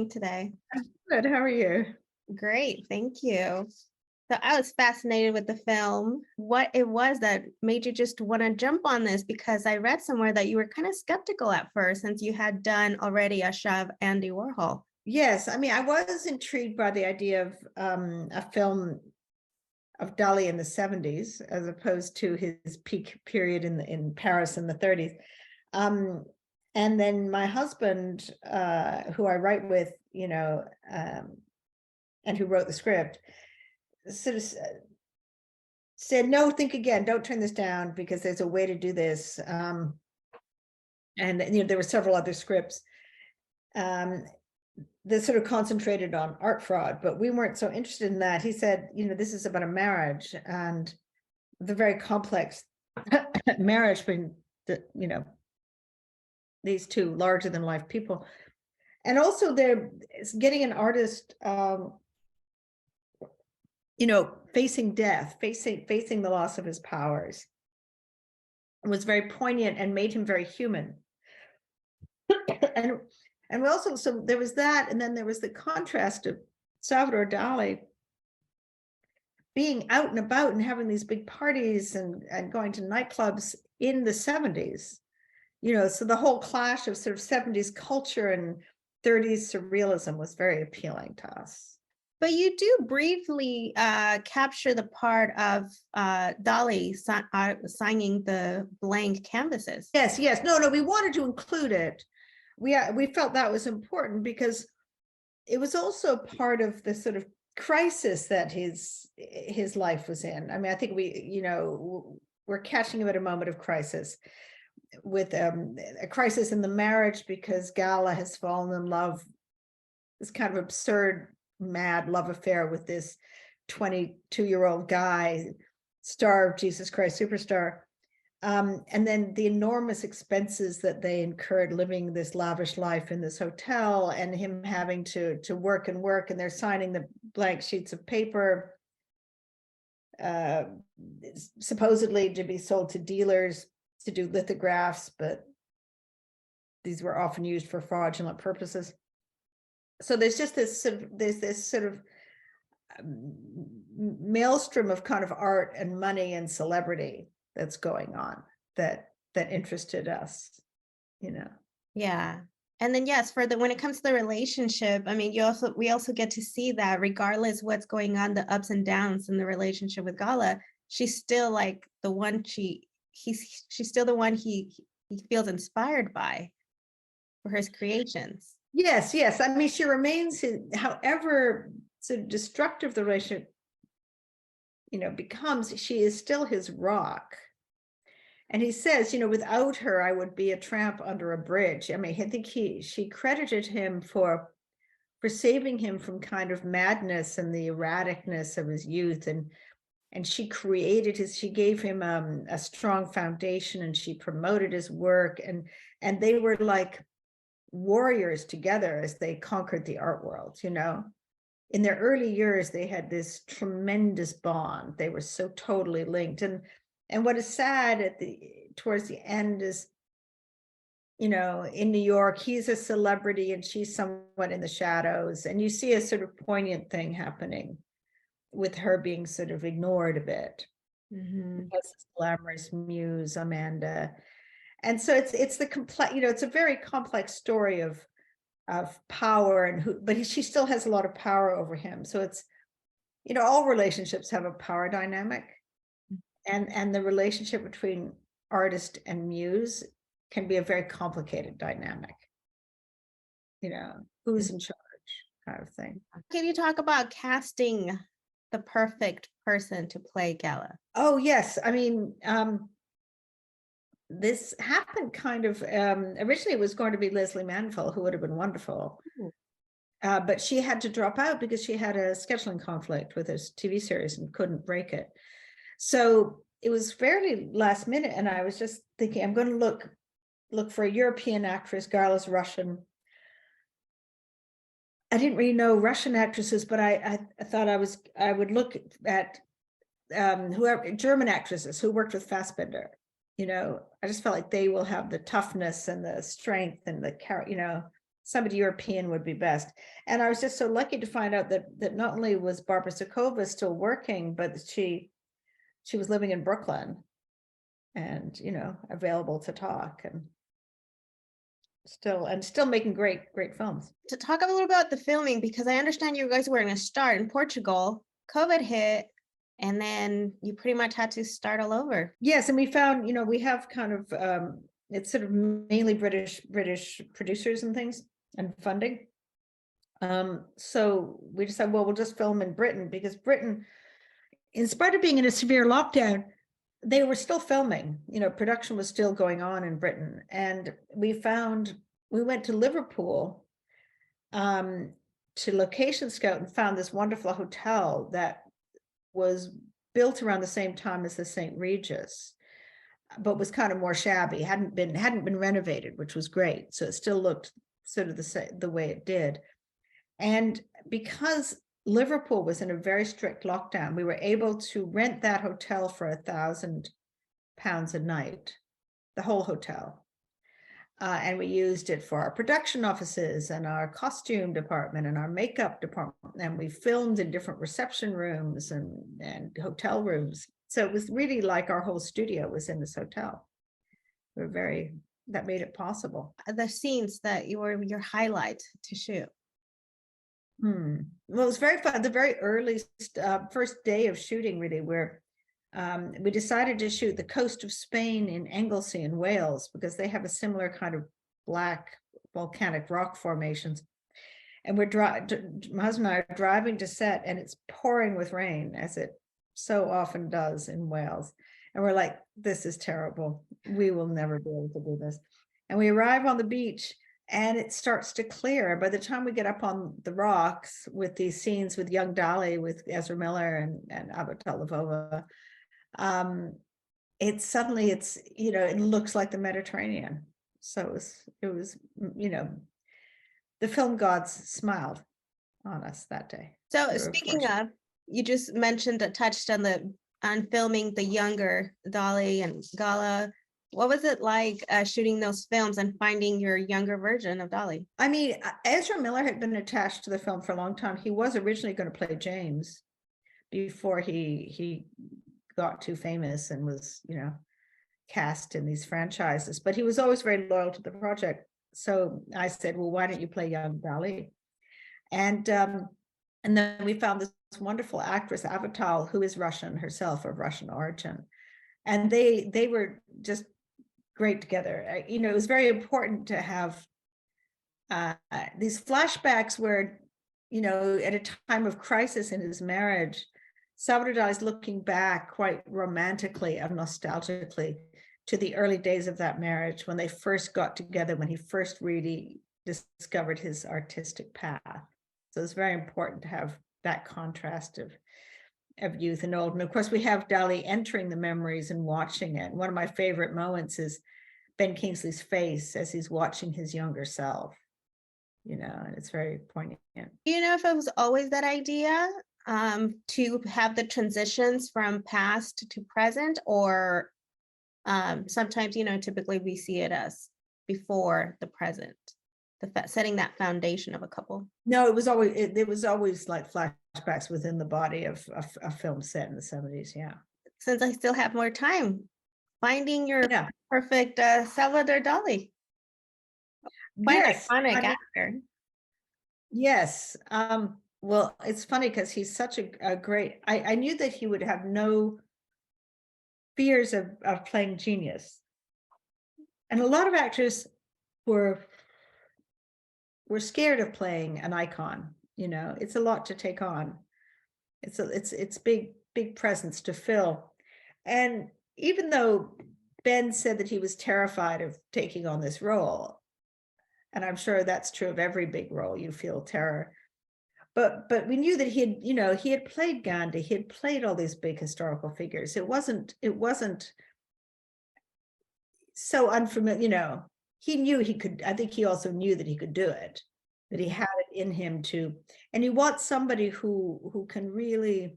doing today? Good. How are you? Great, thank you. So I was fascinated with the film, what it was that made you just want to jump on this, because I read somewhere that you were kind of skeptical at first since you had done already a shot of Andy Warhol. Yes, I mean, I was intrigued by the idea of a film of Dalí in the 70s, as opposed to his peak period in Paris in the 30s. And then my husband, who I write with, and who wrote the script, sort of said, no, think again, don't turn this down, because there's a way to do this. And there were several other scripts that sort of concentrated on art fraud, but we weren't so interested in that. He said, this is about a marriage, and the very complex marriage between these two larger than life people. And also they're getting an artist, facing death, facing the loss of his powers. It was very poignant and made him very human. And we also, so there was that, and then there was the contrast of Salvador Dalí being out and about and having these big parties and going to nightclubs in the 70s. So the whole clash of sort of 70s culture and 30s surrealism was very appealing to us. But you do briefly capture the part of Dalí signing the blank canvases. Yes. No, we wanted to include it. We felt that was important because it was also part of the sort of crisis that his life was in. I mean, I think we're catching him at a moment of crisis, with a crisis in the marriage, because Gala has fallen in love, this kind of absurd, mad love affair with this 22-year-old guy, star of Jesus Christ Superstar. And then the enormous expenses that they incurred living this lavish life in this hotel, and him having to work, and they're signing the blank sheets of paper, supposedly to be sold to dealers to do lithographs, but these were often used for fraudulent purposes. So there's just this sort of maelstrom of kind of art and money and celebrity that's going on that interested us, Yeah. And then yes, when it comes to the relationship, I mean, we also get to see that regardless what's going on, the ups and downs in the relationship with Gala, she's still like the one she's still the one he feels inspired by for his creations. Yes. I mean, she remains however sort of destructive the relationship becomes, she is still his rock. And he says, without her, I would be a tramp under a bridge. I mean, I think she credited him for saving him from kind of madness and the erraticness of his youth. And she she gave him a strong foundation, and she promoted his work. And they were like warriors together as they conquered the art world, In their early years, they had this tremendous bond. They were so totally linked. And what is sad towards the end is, in New York, he's a celebrity and she's somewhat in the shadows. And you see a sort of poignant thing happening with her being sort of ignored a bit. Mm-hmm. Because this glamorous muse, Amanda. And so it's the complex, it's a very complex story of power, but she still has a lot of power over him. So it's, all relationships have a power dynamic, and the relationship between artist and muse can be a very complicated dynamic. Who's in charge, kind of thing. Can you talk about casting the perfect person to play Gala? Oh, yes. I mean, this happened kind of, originally it was going to be Leslie Manville, who would have been wonderful. But she had to drop out because she had a scheduling conflict with this TV series and couldn't break it. So it was fairly last minute. And I was just thinking, I'm going to look for a European actress. Gala's Russian. I didn't really know Russian actresses, but I thought I would look at whoever German actresses who worked with Fassbinder. I just felt like they will have the toughness and the strength and the somebody European would be best. And I was just so lucky to find out that not only was Barbara Sukowa still working, but she was living in Brooklyn and, you know, available to talk, and still making great films. To talk a little about the filming, because I understand you guys were going to start in Portugal, COVID hit, and then you pretty much had to start all over. Yes, and we found, you know, we have kind of it's sort of mainly British producers and things and funding. So we decided, well, we'll just film in Britain, because Britain, in spite of being in a severe lockdown, they were still filming, you know, production was still going on in Britain. And we went to Liverpool to location scout and found this wonderful hotel that was built around the same time as the St. Regis, but was kind of more shabby, hadn't been renovated, which was great. So it still looked sort of the way it did. And because Liverpool was in a very strict lockdown, we were able to rent that hotel for £1,000 a night, the whole hotel. And we used it for our production offices and our costume department and our makeup department. And we filmed in different reception rooms and hotel rooms. So it was really like our whole studio was in this hotel. That made it possible. The scenes that were your highlight to shoot. Well, it was very fun. The very early first day of shooting, really, where we decided to shoot the coast of Spain in Anglesey in Wales, because they have a similar kind of black volcanic rock formations. And my husband and I are driving to set, and it's pouring with rain, as it so often does in Wales. And we're like, this is terrible. We will never be able to do this. And we arrive on the beach, and it starts to clear. By the time we get up on the rocks with these scenes with young Dalí, with Ezra Miller and Avital Lvova, it's you know, it looks like the Mediterranean. So it was you know, the film gods smiled on us that day. So speaking of, you just mentioned touched on filming the younger Dalí and Gala. What was it like shooting those films and finding your younger version of Dalí? I mean, Ezra Miller had been attached to the film for a long time. He was originally going to play James before he got too famous and was, you know, cast in these franchises, but he was always very loyal to the project. So I said, well, why don't you play young Dalí? And then we found this wonderful actress, Avital, who is Russian herself, of Russian origin. And they were just great together. You know, it was very important to have these flashbacks where, you know, at a time of crisis in his marriage, Salvador Dalí is looking back quite romantically and nostalgically to the early days of that marriage, when they first got together, when he first really discovered his artistic path. So it's very important to have that contrast of youth and old. And of course, we have Dalí entering the memories and watching it. One of my favorite moments is Ben Kingsley's face as he's watching his younger self, you know, and it's very poignant. Do you know if it was always that idea to have the transitions from past to present, or sometimes, you know, typically we see it as before the present, setting that foundation of a couple? No, it was always like flashbacks within the body of a film set in the 70s. Yeah. Since I still have more time, finding your perfect Salvador Dalí. Yes, iconic actor. Yes. Well, it's funny because he's such a great, I knew that he would have no fears of playing genius. And a lot of actors were scared of playing an icon. You know, it's a lot to take on. It's big presence to fill. And even though Ben said that he was terrified of taking on this role, and I'm sure that's true of every big role, you feel terror. But we knew that he had played Gandhi, he had played all these big historical figures. It wasn't so unfamiliar, you know. He knew he could. I think he also knew that he could do it, that he had it in him to. And you want somebody who can really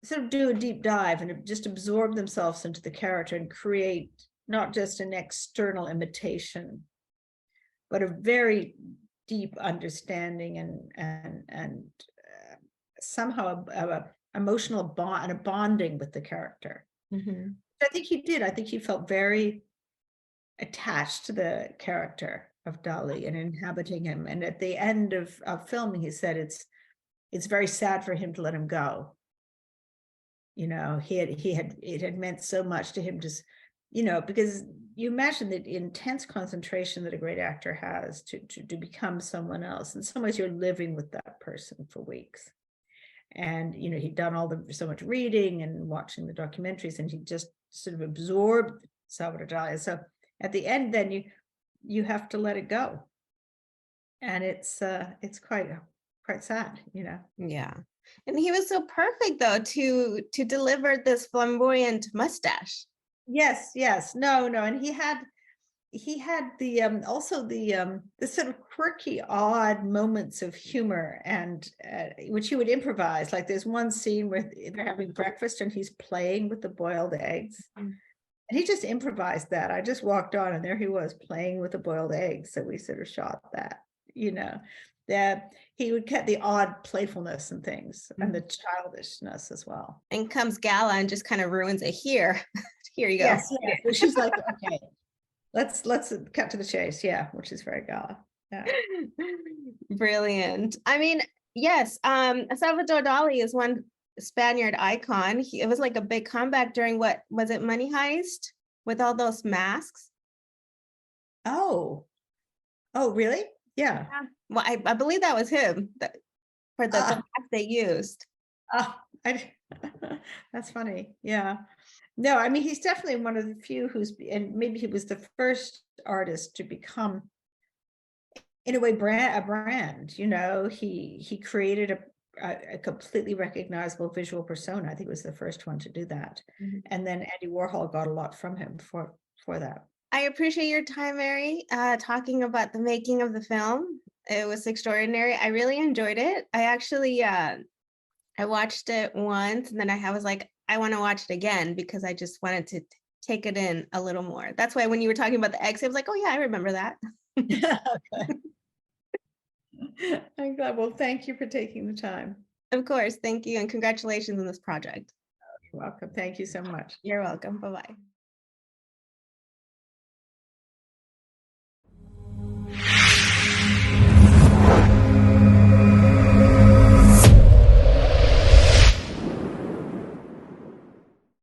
sort of do a deep dive and just absorb themselves into the character and create not just an external imitation but a very deep understanding and somehow a emotional bond and a bonding with the character. Mhm. I think he did. I think he felt very attached to the character of Dalí and inhabiting him. And at the end of filming, he said it's very sad for him to let him go. You know, it had meant so much to him, just, you know, because you imagine the intense concentration that a great actor has to become someone else. In some ways, you're living with that person for weeks. And, you know, he'd done so much reading and watching the documentaries, and he just sort of absorbed Salvador Dalí. So at the end, then you have to let it go. And it's quite sad, you know. Yeah. And he was so perfect though to deliver this flamboyant mustache. Yes, yes. No, and he had the also the sort of quirky, odd moments of humor, and which he would improvise. Like there's one scene where they're having breakfast and he's playing with the boiled eggs. Mm. And he just improvised that. I just walked on and there he was playing with the boiled eggs. So we sort of shot that, you know, that he would get the odd playfulness and things and the childishness as well. And comes Gala and just kind of ruins it here. Here you go. Yes, yes. So she's like, okay, let's cut to the chase. Yeah, which is very Gala. Yeah. Brilliant. I mean, yes, Salvador Dalí is one Spaniard icon. It was like a big comeback during what was it, Money Heist, with all those masks. Oh, really? Yeah. Well, I believe that was him for the mask they used. That's funny. Yeah. No, I mean, he's definitely one of the few and maybe he was the first artist to become, in a way, a brand. You know, he created a completely recognizable visual persona. I think he was the first one to do that. Mhm. And then Andy Warhol got a lot from him for that. I appreciate your time, Mary, talking about the making of the film. It was extraordinary. I really enjoyed it. I actually, I watched it once and then I was like, I want to watch it again because I just wanted to take it in a little more. That's why when you were talking about the eggs, I was like, oh yeah, I remember that. I'm glad. Well, thank you for taking the time. Of course. Thank you. And congratulations on this project. You're welcome. Thank you so much. You're welcome. Bye-bye.